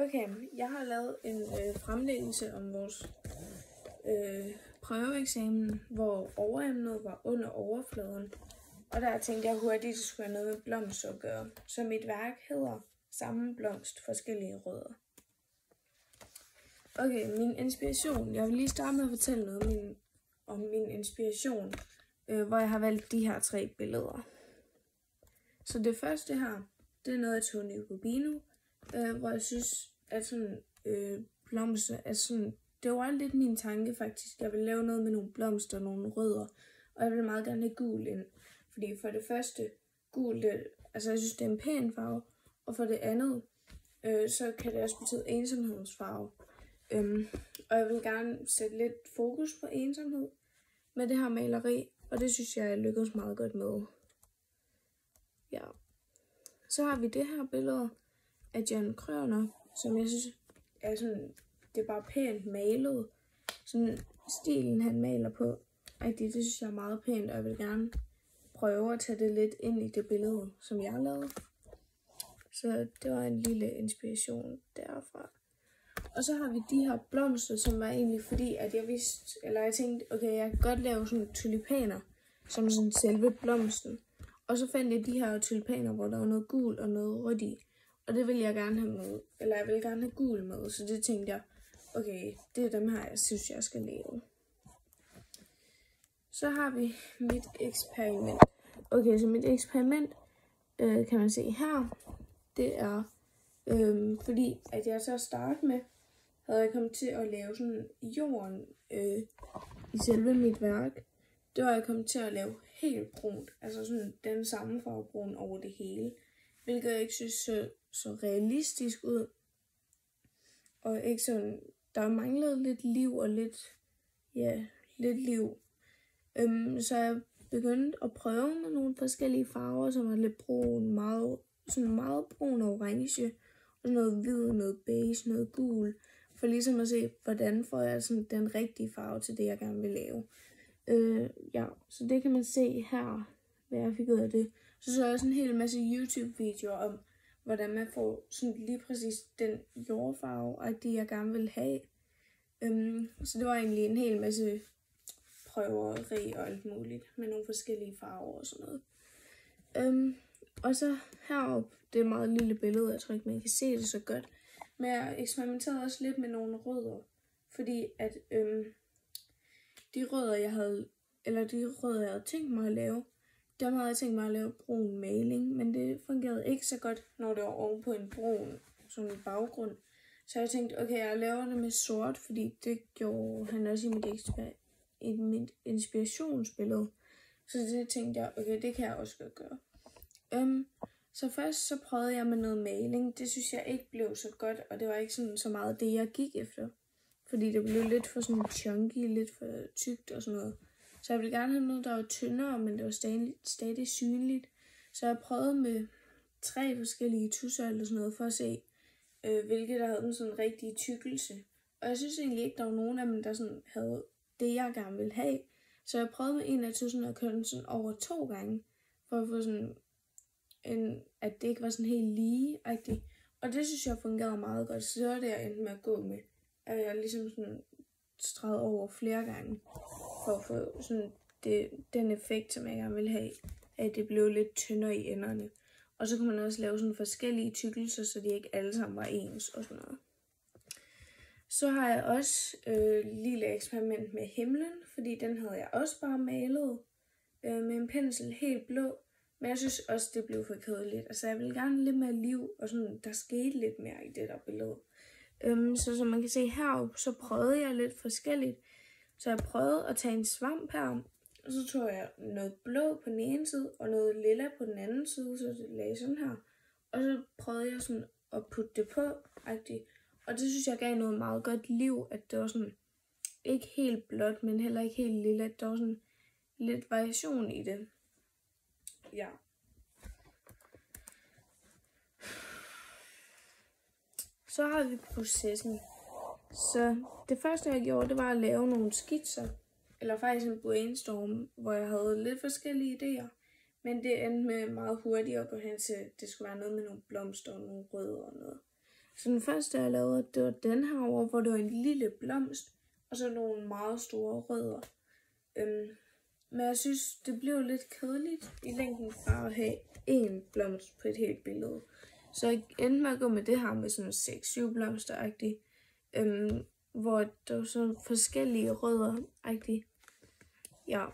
Okay, jeg har lavet en fremlæggelse om vores prøveeksamen, hvor overemnet var under overfladen. Og der tænkte jeg hurtigt, at det skulle have noget med blomster at gøre. Så mit værk hedder Samme blomst, forskellige rødder. Okay, min inspiration. Jeg vil lige starte med at fortælle noget om min inspiration, hvor jeg har valgt de her 3 billeder. Så det første her, det er noget af Tony Rubino, hvor jeg synes, at sådan, blomster er sådan, det var lidt min tanke faktisk. Jeg vil lave noget med nogle blomster og nogle rødder, og jeg vil meget gerne have gul ind. Fordi for det første, gul, altså jeg synes, det er en pæn farve, og for det andet, så kan det også betyde ensomhedsfarve. Og jeg vil gerne sætte lidt fokus på ensomhed med det her maleri, og det synes jeg lykkedes meget godt med. Ja. Så har vi det her billede af Jan Krøner, som jeg synes er sådan, det er bare pænt malet. Sådan stilen han maler på, det synes jeg er meget pænt, og jeg vil gerne prøve at tage det lidt ind i det billede, som jeg har lavet. Så det var en lille inspiration derfra. Og så har vi de her blomster, som var egentlig fordi, at jeg tænkte, okay, jeg kan godt lave sådan tulipaner, som sådan selve blomsten. Og så fandt jeg de her tulipaner, hvor der var noget gul og noget rødt i. Og det ville jeg gerne have med, eller jeg ville gerne have gul med, så det tænkte jeg, okay, det er dem her, jeg synes, jeg skal lave. Så har vi mit eksperiment. Okay, så mit eksperiment, kan man se her, det er, fordi at jeg så startede med, havde jeg kommet til at lave sådan jorden i selve mit værk. Det var jeg kommet til at lave helt brunt, altså sådan den samme farve brun over det hele. Hvilket jeg ikke synes så realistisk ud. Og ikke sådan, der manglede lidt liv og lidt liv. Så jeg begyndte at prøve med nogle forskellige farver, som var lidt brun, meget brun og orange, og noget hvid, noget beige, noget gul, for ligesom at se, hvordan får jeg sådan den rigtige farve til det, jeg gerne vil lave. Så det kan man se her, hvad jeg fik ud af det. Så jeg også en hel masse YouTube-videoer om, hvordan man får sådan lige præcis den jordfarve, jeg gerne vil have. Så det var egentlig en hel masse prøveri og alt muligt, med nogle forskellige farver og sådan noget. Og så heroppe, det er et meget lille billede, jeg tror ikke, man kan se det så godt. Men jeg eksperimenterede også lidt med nogle rødder, fordi at de rødder, jeg havde tænkt mig at lave, dem havde jeg tænkt mig at lave brun maling, men det fungerede ikke så godt, når det var oven på en brun sådan en baggrund. Så jeg tænkte, okay, jeg laver det med sort, fordi det gjorde han også i mit inspirationsbillede. Så det tænkte jeg, okay, det kan jeg også godt gøre. Så først så prøvede jeg med noget maling. Det synes jeg ikke blev så godt, og det var ikke sådan så meget det, jeg gik efter. Fordi det blev lidt for sådan chunky, lidt for tykt og sådan noget. Så jeg ville gerne have noget, der var tyndere, men det var stadig synligt. Så jeg prøvede med 3 forskellige tusser eller sådan noget, for at se, hvilket der havde den sådan rigtige tykkelse. Og jeg synes egentlig ikke, der var nogen af dem, der sådan havde det, jeg gerne ville have. Så jeg prøvede med en af tusind og kørte den sådan over 2 gange, for at få sådan at det ikke var sådan helt lige-agtigt. Og det synes jeg fungerede meget godt, så det var det, jeg endte med at gå med. At jeg ligesom sådan stregede over flere gange, for at få sådan den effekt, som jeg gerne ville have, at det blev lidt tyndere i enderne. Og så kunne man også lave sådan forskellige tykkelser, så de ikke alle sammen var ens og sådan noget. Så har jeg også lille eksperiment med himlen, fordi den havde jeg også bare malet med en pensel helt blå. Men jeg synes også, det blev for kedeligt. Altså jeg ville gerne lidt mere liv, og sådan, der skete lidt mere i det der billede. Så som man kan se heroppe, så prøvede jeg lidt forskelligt. Så jeg prøvede at tage en svamp her, og så tog jeg noget blå på den ene side, og noget lilla på den anden side, så det lagde sådan her. Og så prøvede jeg sådan at putte det på, -agtigt. Og det synes jeg gav noget meget godt liv, at det var sådan, ikke helt blåt, men heller ikke helt lilla. Der var sådan lidt variation i det. Ja. Så har vi processen. Så det første, jeg gjorde, det var at lave nogle skitser. Eller faktisk en brainstorm, hvor jeg havde lidt forskellige idéer. Men det endte med meget hurtigt at gå hen til, det skulle være noget med nogle blomster og nogle rødder og noget. Så den første, jeg lavede, det var den her over, hvor det var en lille blomst, og så nogle meget store rødder. Men jeg synes, det blev lidt kedeligt i længden bare at have en blomst på et helt billede. Så jeg endte med at gå med det her med sådan 6-7 blomster-agtigt, hvor der var sådan forskellige rødder-agtigt. Ja.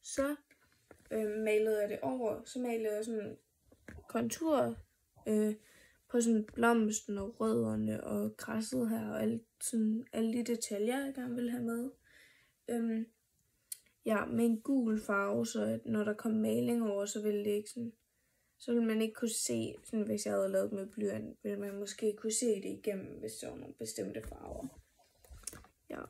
Så malede jeg det over, så malede jeg sådan konturer på sådan blomsten og rødderne og græsset her og alle de detaljer, jeg gerne vil have med. Ja, med en gul farve, så at når der kom maling over, så ville det ikke sådan, så ville man ikke kunne se, sådan hvis jeg havde lavet med blyant, ville man måske kunne se det igennem, hvis der var nogle bestemte farver. Ja.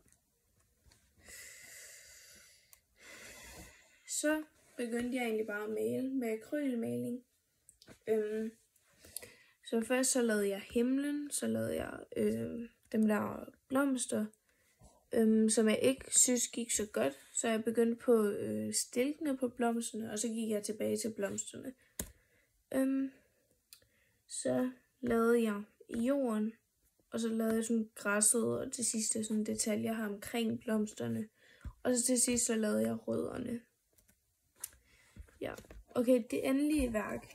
Så begyndte jeg egentlig bare at male med akrylmaling. Så først så lavede jeg himlen, så lavede jeg dem der blomster, som jeg ikke synes gik så godt. Så jeg begyndte på stilkene på blomsterne, og så gik jeg tilbage til blomsterne. Så lavede jeg jorden, og så lavede jeg sådan græsset, og til sidst sådan detaljer her omkring blomsterne. Og så til sidst så lavede jeg rødderne. Ja, okay, det endelige værk.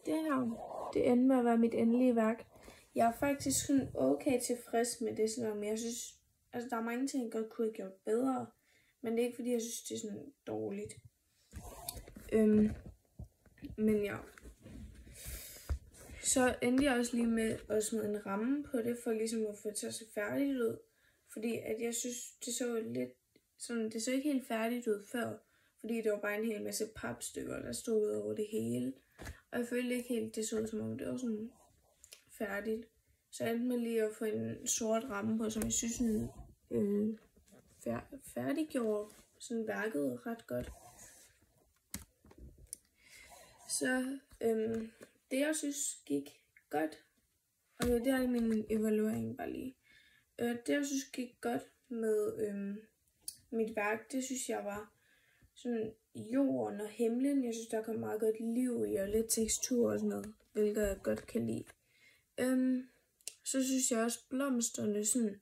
Det her, det endte med at være mit endelige værk. Jeg er faktisk sådan okay tilfreds med det, selvom jeg synes, altså der er mange ting, jeg godt kunne have gjort bedre. Men det er ikke fordi, jeg synes, det er sådan dårligt. Men ja. Så endte jeg også lige med at smide en ramme på det, for ligesom at få det til at se færdigt ud. Fordi at jeg synes, det så lidt sådan, det så ikke helt færdigt ud før. Fordi det var bare en hel masse papstykker, der stod ud over det hele. Og jeg følte ikke helt, det så ud som om det var sådan færdigt. Så jeg endte med lige at få en sort ramme på, som jeg synes sådan, færdiggjorde sådan værket ret godt. Så det jeg synes gik godt, og det er min evaluering bare lige. Det jeg synes gik godt med mit værk, det synes jeg var sådan jorden og himlen. Jeg synes der kom meget godt liv i og lidt tekstur og sådan noget, hvilket jeg godt kan lide. Så synes jeg også blomsterne, sådan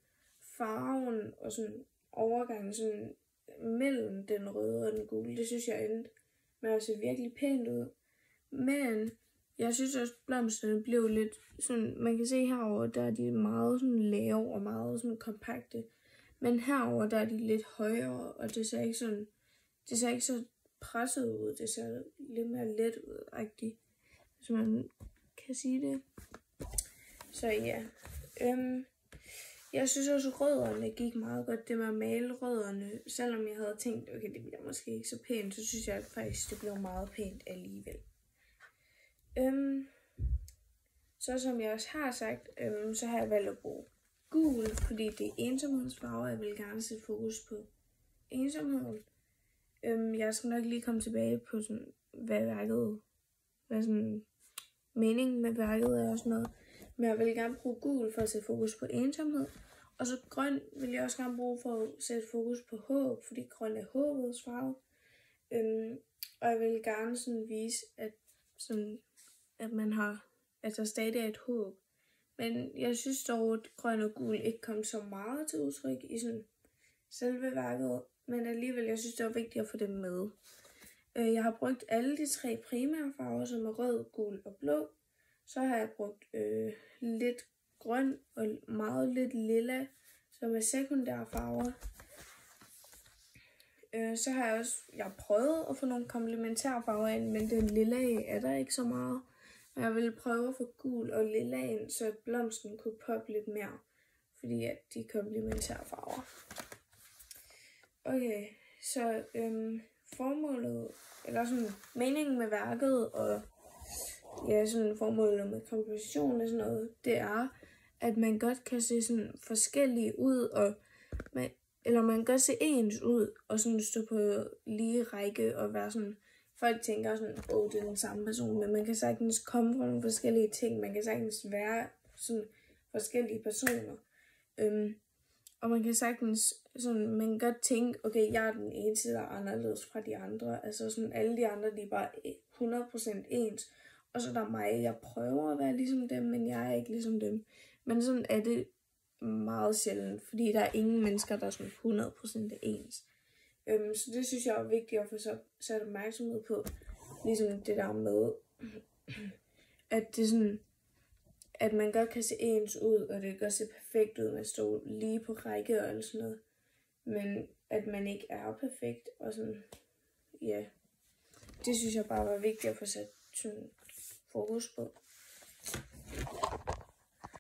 farven og sådan overgangen sådan mellem den røde og den gule, det synes jeg endte med at se virkelig pænt ud. Men jeg synes også blomsterne blev lidt sådan, man kan se herover, der er de meget sådan lave og meget sådan kompakte. Men herover der er de lidt højere, og det ser ikke så presset ud, det ser lidt mere let ud-agtigt, hvis man kan sige det. Så ja, jeg synes også, at rødderne gik meget godt, det med at male rødderne. Selvom jeg havde tænkt, okay, det bliver måske ikke så pænt, så synes jeg faktisk, det blev meget pænt alligevel. Så som jeg også har sagt, så har jeg valgt at bruge gul, fordi det er ensomhedsfarver, jeg vil gerne sætte fokus på ensomheden. Jeg skal nok lige komme tilbage på sådan, hvad sådan meningen med værket er og sådan noget. Men jeg vil gerne bruge gul for at sætte fokus på ensomhed. Og så grøn vil jeg også gerne bruge for at sætte fokus på håb, fordi grøn er håbets farve. Og jeg vil gerne sådan vise, at der stadig er et håb. Men jeg synes dog, at grøn og gul ikke kom så meget til udtryk i sådan selve værket. Men alligevel, jeg synes, det var vigtigt at få dem med. Jeg har brugt alle de 3 primære farver, som er rød, gul og blå. Så har jeg brugt lidt grøn og meget lidt lilla, som er sekundære farver. Så har jeg prøvet at få nogle komplementære farver ind, men den lilla er der ikke så meget. Men jeg ville prøve at få gul og lilla ind, så blomsten kunne poppe lidt mere, fordi at de er komplementære farver. Okay, så formålet, eller sådan meningen med værket, og ja, sådan formålet med komposition og sådan noget, det er, at man godt kan se sådan forskellige ud, og man kan godt se ens ud, og sådan stå på lige række, og være sådan, folk tænker sådan, det er den samme person, men man kan sagtens komme fra nogle forskellige ting, man kan sagtens være sådan forskellige personer, og man kan sagtens sådan, man kan godt tænke, okay, jeg er den eneste, der er anderledes fra de andre, altså sådan alle de andre, de er bare 100% ens. Og så er der mig, jeg prøver at være ligesom dem, men jeg er ikke ligesom dem. Men sådan er det meget sjældent, fordi der er ingen mennesker, der er sådan 100% ens. Så det synes jeg er vigtigt at få sat opmærksomhed på. Ligesom det der med, at det sådan, at man godt kan se ens ud, og det kan godt se perfekt ud, man står lige på række og alt sådan noget. Men at man ikke er perfekt, og sådan, ja. Det synes jeg bare var vigtigt at få sat sådan fokus på.